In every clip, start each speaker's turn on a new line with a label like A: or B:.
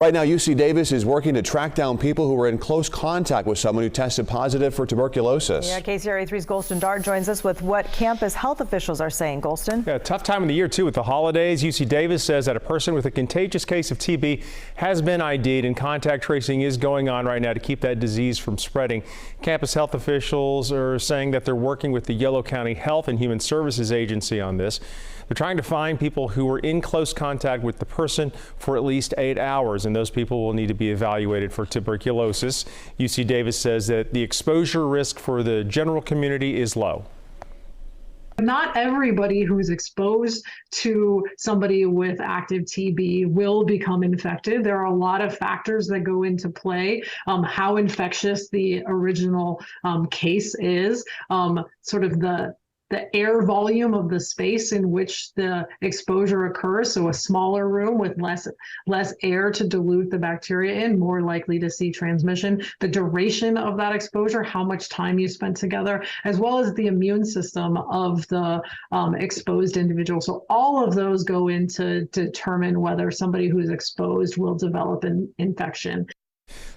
A: Right now, UC Davis is working to track down people who were in close contact with someone who tested positive for tuberculosis.
B: Yeah, KCRA 3's Golston Dart joins us with what campus health officials are saying. Golston?
C: Yeah, tough time of the year, too, with the holidays. UC Davis says that a person with a contagious case of TB has been ID'd, and contact tracing is going on right now to keep that disease from spreading. Campus health officials are saying that they're working with the Yolo County Health and Human Services Agency on this. They're trying to find people who were in close contact with the person for at least 8 hours, and those people will need to be evaluated for tuberculosis. UC Davis says that the exposure risk for the general community is low.
D: Not everybody who's exposed to somebody with active TB will become infected. There are a lot of factors that go into play. How infectious the original case is, sort of the air volume of the space in which the exposure occurs. So a smaller room with less air to dilute the bacteria in, more likely to see transmission. The duration of that exposure, how much time you spent together, as well as the immune system of the exposed individual. So all of those go in to determine whether somebody who's exposed will develop an infection.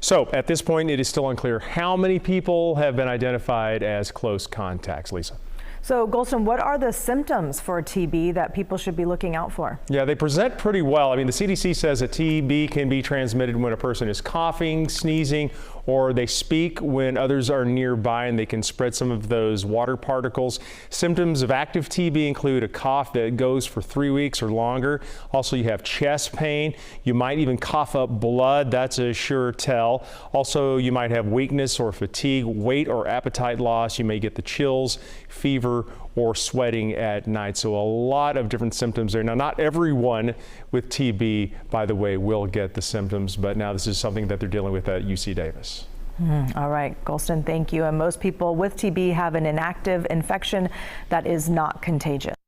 C: So at this point, it is still unclear how many people have been identified as close contacts. Lisa.
B: So, Golston, what are the symptoms for TB that people should be looking out for?
C: Yeah, they present pretty well. I mean, the CDC says that TB can be transmitted when a person is coughing, sneezing, or they speak when others are nearby, and they can spread some of those water particles. Symptoms of active TB include a cough that goes for 3 weeks or longer. Also, you have chest pain. You might even cough up blood. That's a sure tell. Also, you might have weakness or fatigue, weight or appetite loss. You may get the chills, fever, or sweating at night. So a lot of different symptoms there. Now, not everyone with TB, by the way, will get the symptoms, but now this is something that they're dealing with at UC Davis.
B: All right, Golston, thank you. And most people with TB have an inactive infection that is not contagious.